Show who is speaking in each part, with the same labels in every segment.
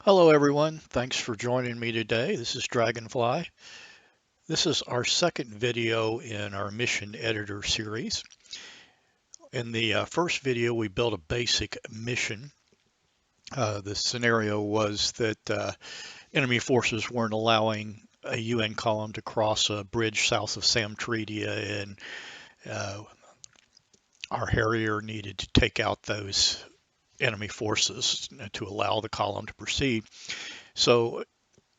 Speaker 1: Hello everyone, thanks for joining me today. This is Dragonfly. This is our second video in our mission editor series. In the first video we built a basic mission. The scenario was that enemy forces weren't allowing a UN column to cross a bridge south of Samtredia, and uh, our Harrier needed to take out those enemy forces to allow the column to proceed. So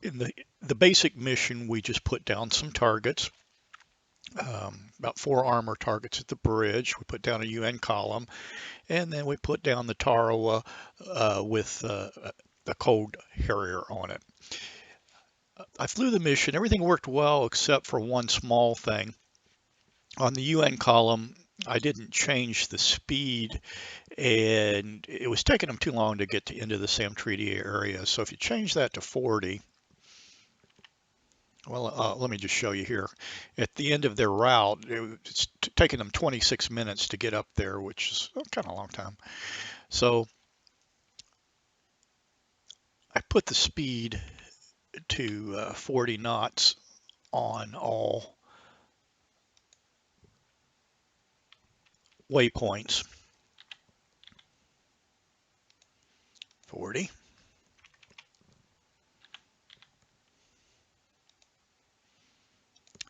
Speaker 1: in the basic mission, we just put down some targets, about 4 armor targets at the bridge. We put down a UN column, and then we put down the Tarawa with a cold Harrier on it. I flew the mission. Everything worked well except for one small thing. On the UN column, I didn't change the speed, and it was taking them too long to get into the Samtredia area. So if you change that to 40, well, let me just show you here. At the end of their route, it's taking them 26 minutes to get up there, which is kind of a long time. So I put the speed to 40 knots on all waypoints. 40.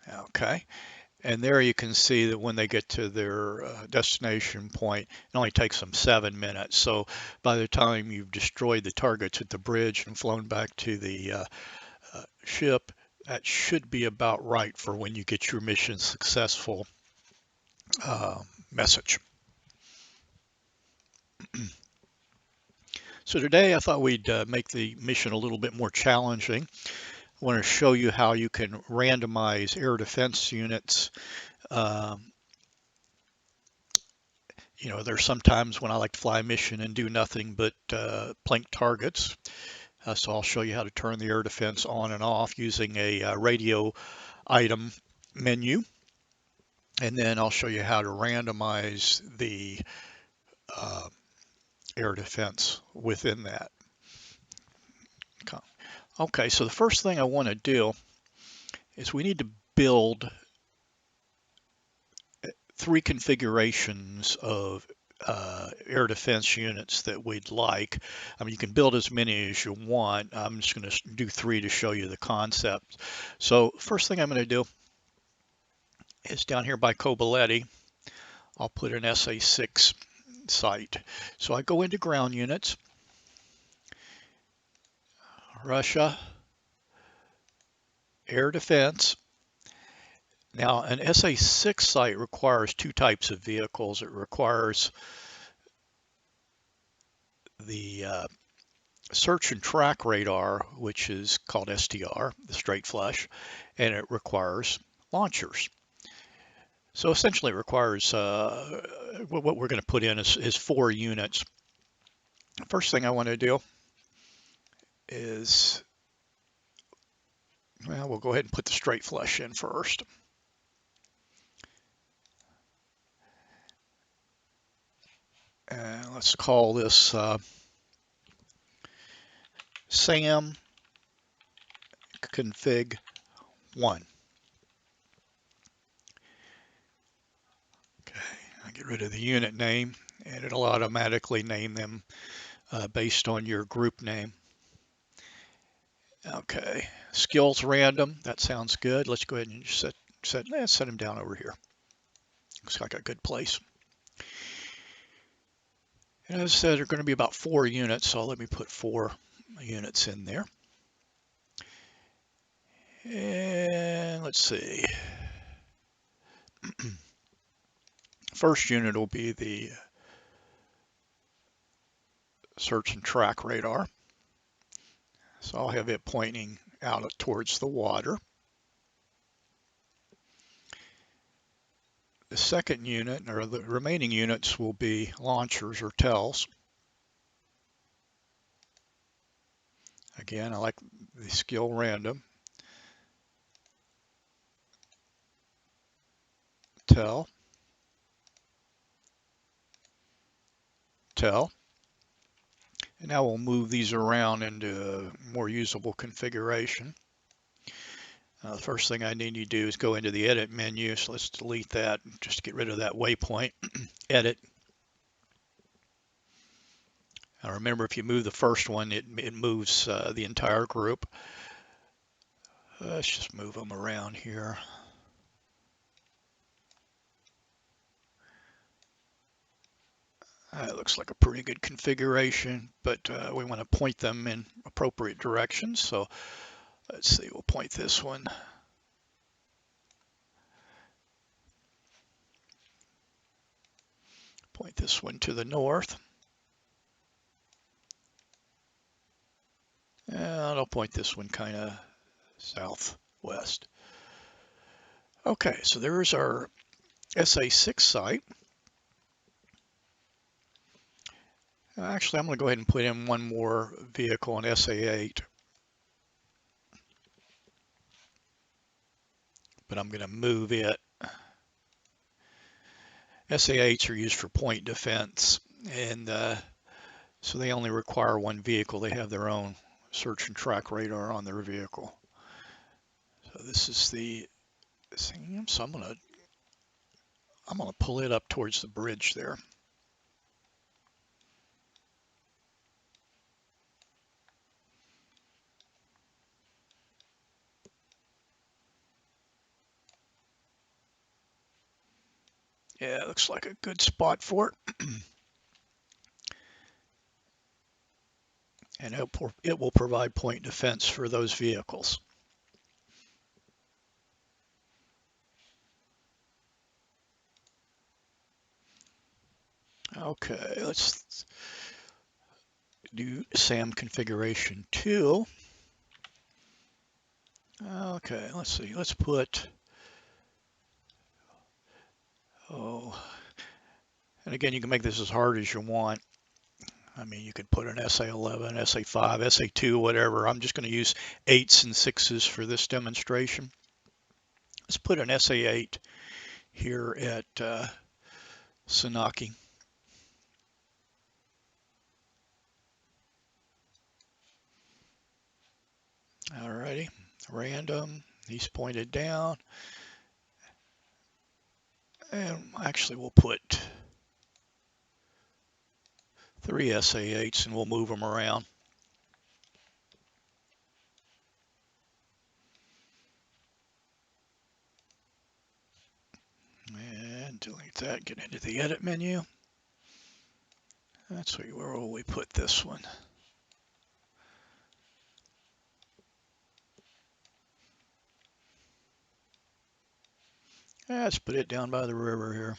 Speaker 1: Okay. And there you can see that when they get to their destination point, it only takes them 7 minutes. So by the time you've destroyed the targets at the bridge and flown back to the ship, that should be about right for when you get your mission successful message. So today I thought we'd make the mission a little bit more challenging. I want to show you how you can randomize air defense units. Um, there's sometimes when I like to fly a mission and do nothing but plink targets. So I'll show you how to turn the air defense on and off using a radio item menu. And then I'll show you how to randomize the uh, air defense within that. Okay, so the first thing I want to do is we need to build 3 configurations of air defense units that we'd like. I mean, you can build as many as you want. I'm just going to do 3 to show you the concept. So first thing I'm going to do is down here by Kobaletti, I'll put an SA6 site. So I go into ground units, Russia, air defense. Now, an SA6 site requires 2 types of vehicles. It requires the search and track radar, which is called STR, the straight flush, and it requires launchers. So essentially it requires, what we're going to put in is 4 units. First thing I want to do is, well, we'll go ahead and put the straight flush in first. And let's call this SAM config 1. Okay, I get rid of the unit name, and it'll automatically name them based on your group name. Okay, skills random, that sounds good. Let's go ahead and set him down over here. Looks like a good place. And as I said, there are going to be about 4 units, so let me put 4 units in there. And let's see. First unit will be the search and track radar. So I'll have it pointing out towards the water. The second unit, or the remaining units, will be launchers or TELs. Again, I like the skill random. TEL. And now we'll move these around into a more usable configuration. The first thing I need to do is go into the edit menu. So let's delete that, just to get rid of that waypoint. Edit. Now remember, if you move the first one, it moves the entire group. Let's just move them around here. It looks like a pretty good configuration, but we want to point them in appropriate directions. So let's see, we'll point this one. Point this one to the north. And I'll point this one kind of southwest. Okay, so there's our SA6 site. Actually, I'm going to go ahead and put in one more vehicle on SA8. But I'm going to move it. SA8s are used for point defense, and so they only require one vehicle. They have their own search and track radar on their vehicle. So this is the SAM, so I'm gonna pull it up towards the bridge there. Yeah, it looks like a good spot for it. And it will provide point defense for those vehicles. Okay, let's do SAM configuration 2. Okay, let's see. Let's put, and again, you can make this as hard as you want. I mean, you could put an SA11, SA5, SA2, whatever. I'm just going to use 8s and 6s for this demonstration. Let's put an SA8 here at Sanaki. Alrighty, random, he's pointed down. And actually we'll put 3 SA8s and we'll move them around. And delete that, get into the edit menu. That's where will we put this one? Let's put it down by the river here.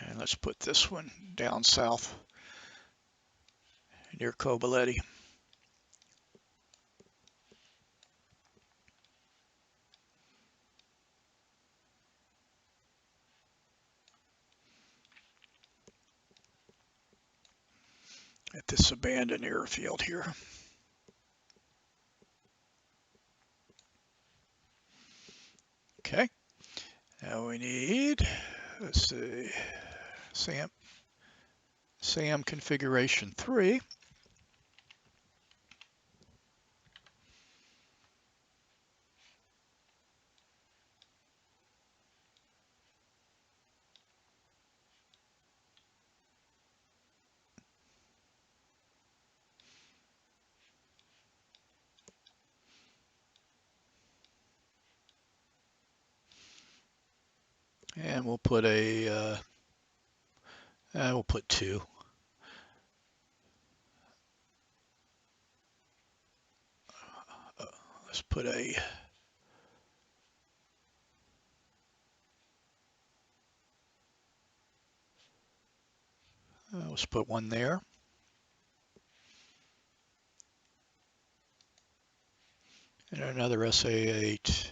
Speaker 1: And let's put this one down south near Kobaletti. At this abandoned airfield here. Okay, now we need, let's see, SAM configuration 3. And we'll put we'll put 2. Let's put let's put 1 there. And another SA8.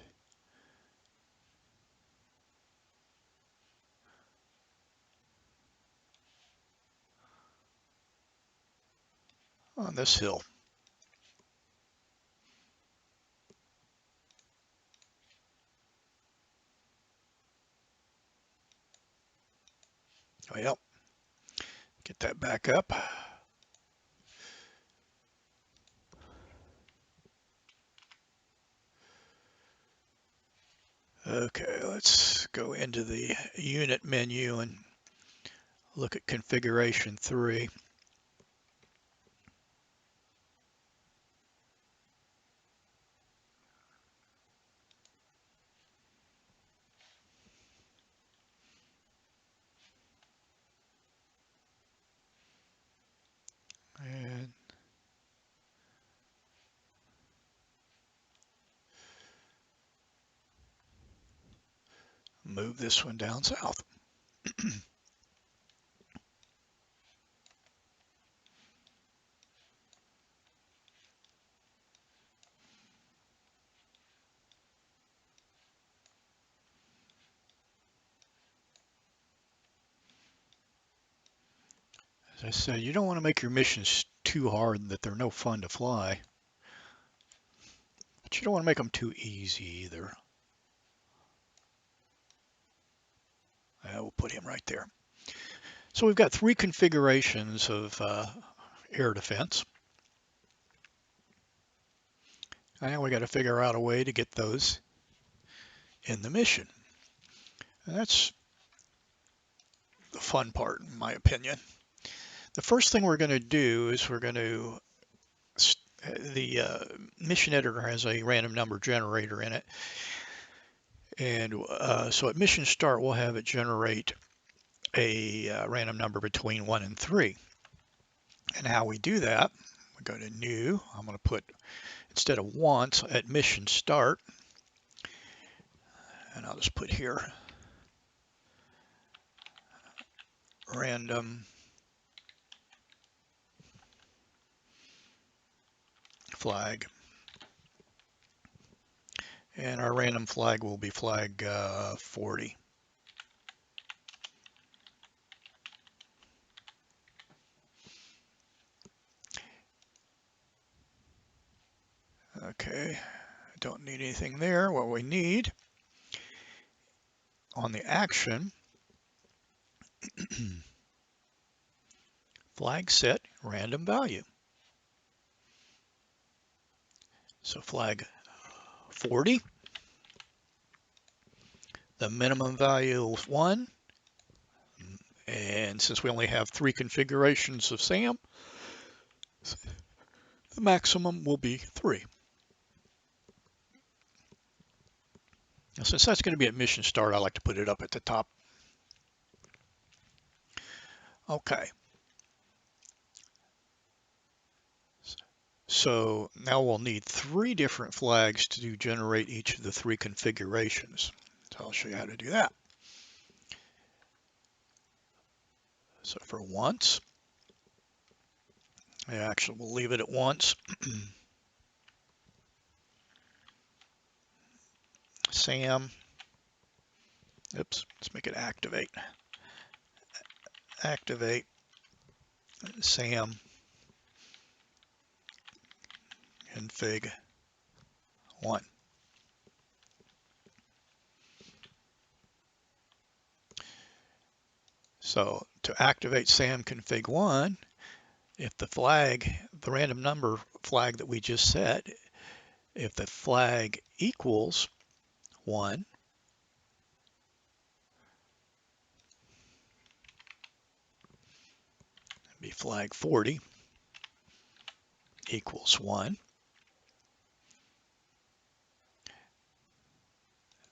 Speaker 1: On this hill. Well, get that back up. Okay, let's go into the unit menu and look at configuration 3. And move this one down south. As I said, you don't want to make your missions too hard that they're no fun to fly, but you don't want to make them too easy either. We'll put him right there. So we've got 3 configurations of air defense. Now we got to figure out a way to get those in the mission. And that's the fun part, in my opinion. The first thing we're going to do is we're going to, the mission editor has a random number generator in it. And so at mission start, we'll have it generate a random number between 1 and 3. And how we do that, we go to new. I'm going to put, instead of once, at mission start, and I'll just put here random flag, and our random flag will be flag 40. Okay, I don't need anything there. What we need on the action, flag set random value. So flag 40, the minimum value is 1, and since we only have 3 configurations of SAM, the maximum will be 3. Now, since that's going to be at mission start, I like to put it up at the top. Okay. So now we'll need 3 different flags to generate each of the 3 configurations. So I'll show you how to do that. So for once, actually we'll leave it at once. SAM, oops, let's make it activate. Activate SAM config 1. So to activate SAM config 1, if the flag, the random number flag that we just set, if the flag equals 1, it'd be flag 40 equals 1,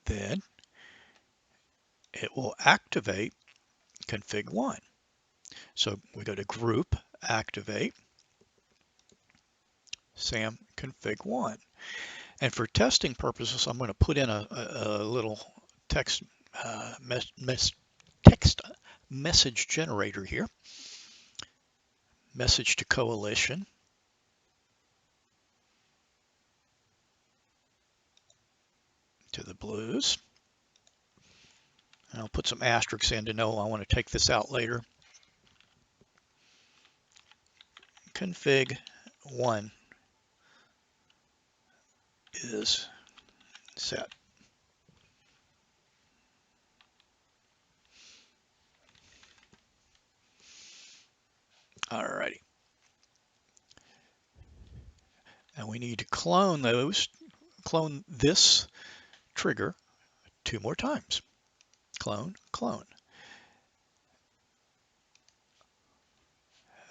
Speaker 1: then it will activate config 1. So we go to group, activate, SAM config 1. And for testing purposes, I'm going to put in a little text text message generator here. Message to coalition. To the blues. And I'll put some asterisks in to know I want to take this out later. Config 1 is set. Alrighty. And we need to clone this trigger 2 more times. Clone, clone.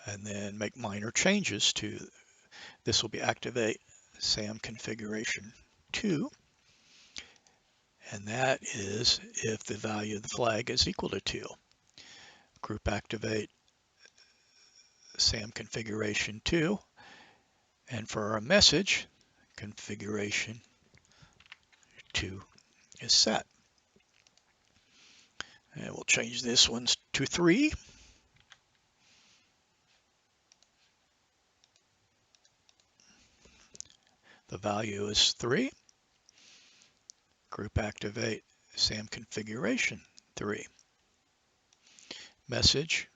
Speaker 1: And then make minor changes to, this will be activate SAM configuration 2. And that is if the value of the flag is equal to 2. Group activate SAM configuration 2. And for our message, configuration 2 is set. And we'll change this one to 3. The value is 3. Group activate SAM configuration 3. Message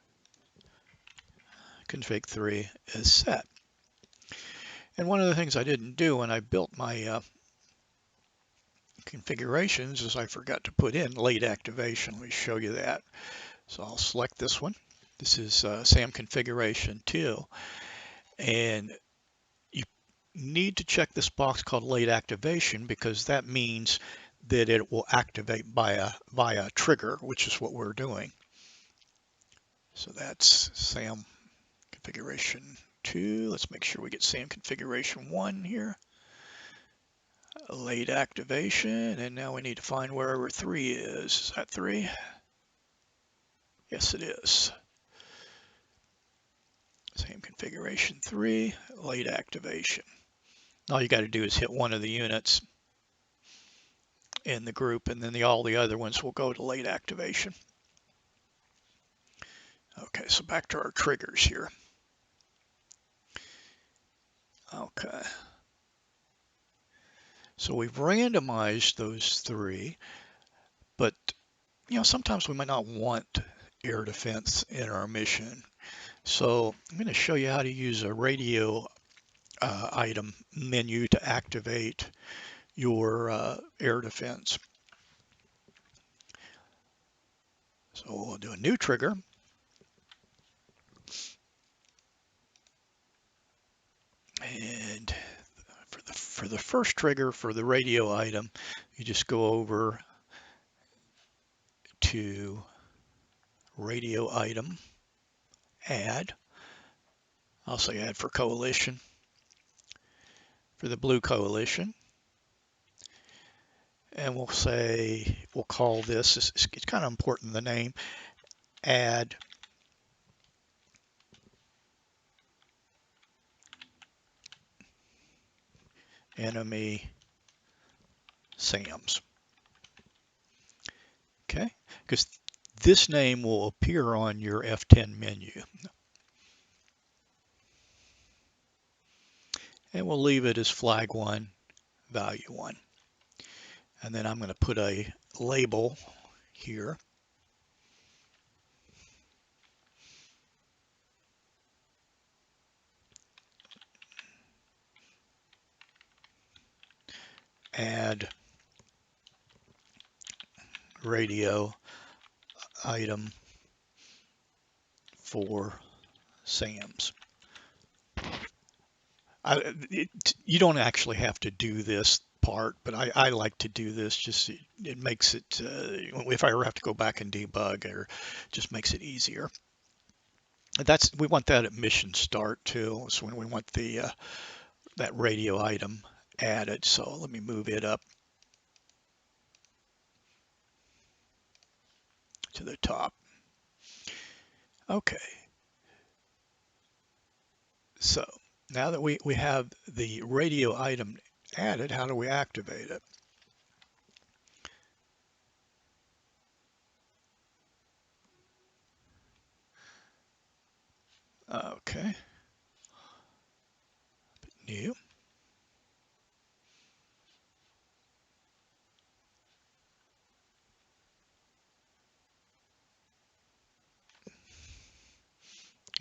Speaker 1: config 3 is set. And one of the things I didn't do when I built my configurations is I forgot to put in late activation. Let me show you that. So I'll select this one. This is SAM configuration 2. And you need to check this box called late activation because that means that it will activate via trigger, which is what we're doing. So that's SAM configuration 2. Let's make sure we get SAM configuration 1 here. Late activation, and now we need to find wherever 3 is. Is that 3? Yes, it is. SAM configuration 3, late activation. All you got to do is hit one of the units in the group, and then all the other ones will go to late activation. Okay, so back to our triggers here. Okay. So we've randomized those 3, but sometimes we might not want air defense in our mission. So I'm going to show you how to use a radio item menu to activate your air defense. So we'll do a new trigger. And for the first trigger for the radio item, you just go over to radio item, add. I'll say add for coalition. For the blue coalition. And we'll call this, it's kind of important, the name, add enemy SAMs. Okay, because this name will appear on your F10 menu. And we'll leave it as flag 1, value 1. And then I'm going to put a label here. Add radio item for SAMs. You don't actually have to do this part, but I like to do this. Just it makes it, if I ever have to go back and debug, or just makes it easier. We want that at mission start too. So when we want that radio item added. So let me move it up to the top. Okay. So now that we have the radio item added, how do we activate it? Okay. New.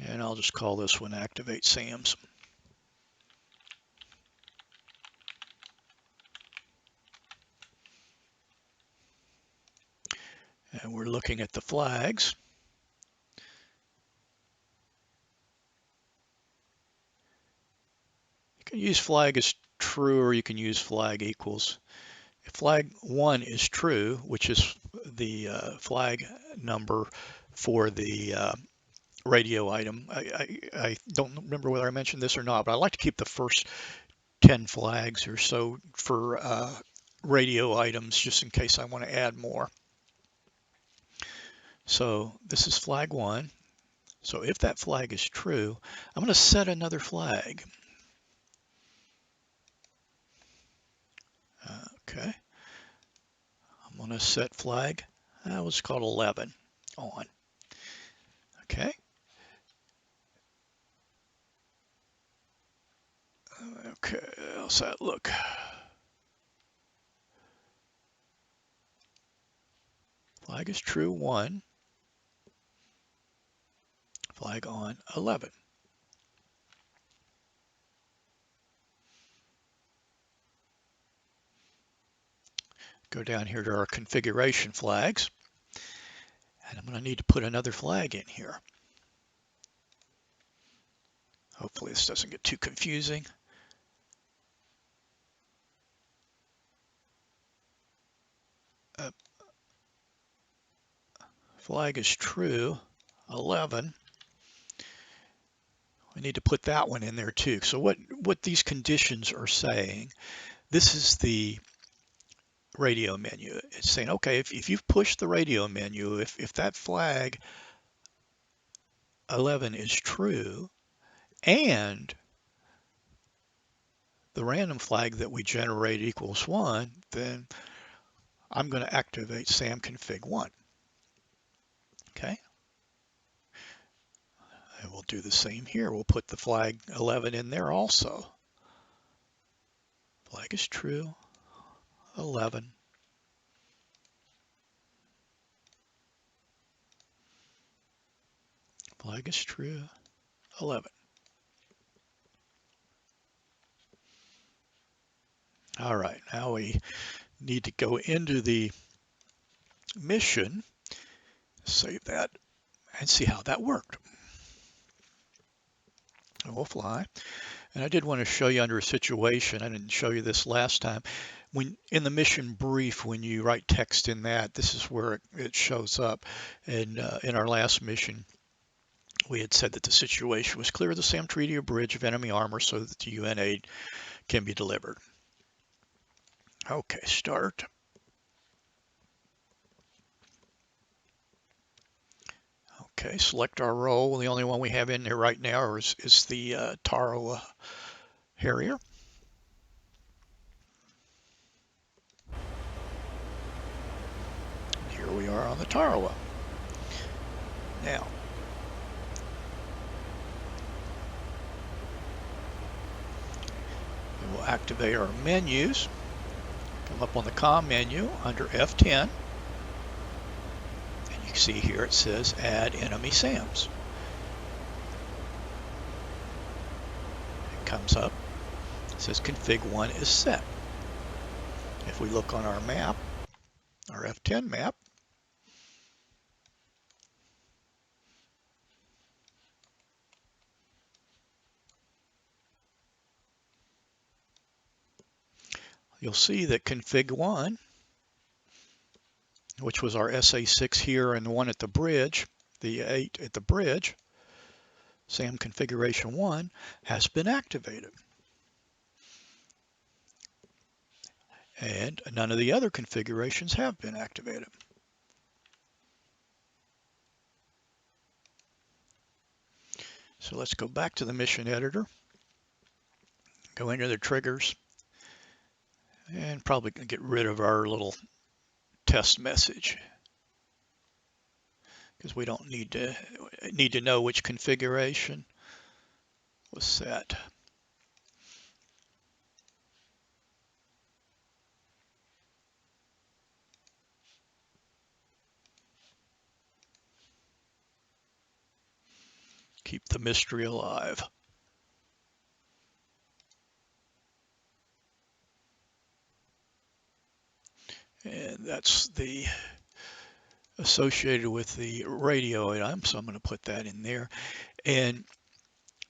Speaker 1: And I'll just call this one activate SAMs. And we're looking at the flags. use flag is true, or you can use flag equals. If flag 1 is true, which is the flag number for the radio item. I don't remember whether I mentioned this or not, but I like to keep the first 10 flags or so for radio items just in case I want to add more. So this is flag 1. So if that flag is true, I'm going to set another flag. Okay. I'm going to set flag, let's call it 11 on. Okay. Okay, how's that look? Flag is true, 1. Flag on, 11. Go down here to our configuration flags, and I'm going to need to put another flag in here. Hopefully this doesn't get too confusing. Flag is true, 11. We need to put that one in there too. So what these conditions are saying, this is the radio menu. It's saying, okay, if you've pushed the radio menu, if that flag 11 is true, and the random flag that we generate equals 1, then I'm going to activate SAM config 1. Okay. And we'll do the same here. We'll put the flag 11 in there also. Flag is true, 11. Flag is true, 11. All right, now we need to go into the mission, save that, and see how that worked. We'll fly. And I did want to show you under a situation. I didn't show you this last time. When in the mission brief, when you write text in that, this is where it shows up. And in our last mission, we had said that the situation was clear the SAM treaty or bridge of enemy armor so that the UN aid can be delivered. Okay, start. Okay, select our role. The only one we have in there right now is the Tarawa Harrier. Here we are on the Tarawa. Now, we will activate our menus. Come up on the COM menu under F10. And you can see here it says Add Enemy SAMs. It comes up. It says Config 1 is set. If we look on our map, our F10 map, you'll see that config 1, which was our SA6 here and the one at the bridge, the 8 at the bridge, SAM configuration 1, has been activated. And none of the other configurations have been activated. So let's go back to the mission editor, go into the triggers, and probably get rid of our little test message because we don't need to know which configuration was set. Keep the mystery alive. And that's the associated with the radio item, so I'm going to put that in there. And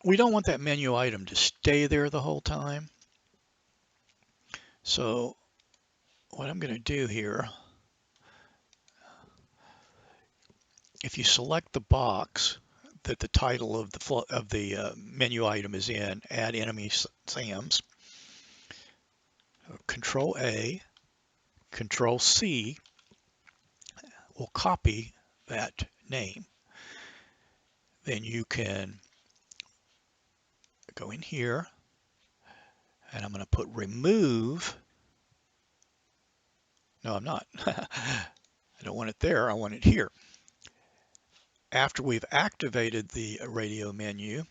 Speaker 1: we don't want that menu item to stay there the whole time. So what I'm going to do here, if you select the box that the title of the menu item is in, add enemy SAMs, Control A, Control C will copy that name. Then you can go in here, and I'm going to put remove. No, I'm not. I don't want it there. I want it here. After we've activated the radio menu,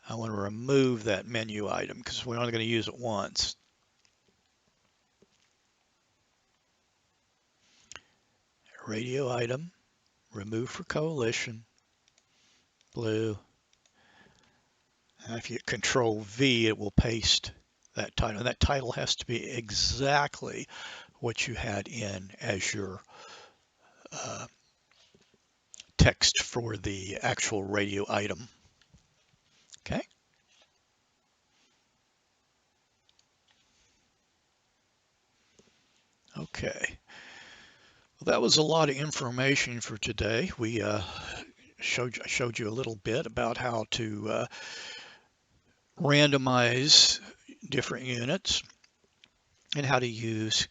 Speaker 1: I want to remove that menu item because we're only going to use it once. Radio item, remove for coalition, blue. And if you hit Control V, it will paste that title. And that title has to be exactly what you had in as your text for the actual radio item. Okay. Okay. Well, that was a lot of information for today. We showed you a little bit about how to randomize different units and how to use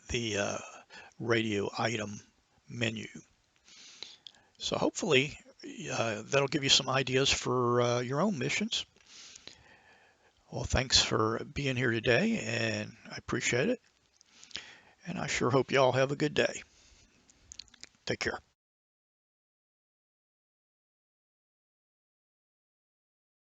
Speaker 1: the radio item menu. So hopefully that'll give you some ideas for your own missions. Well, thanks for being here today, and I appreciate it. And I sure hope you all have a good day. Take care.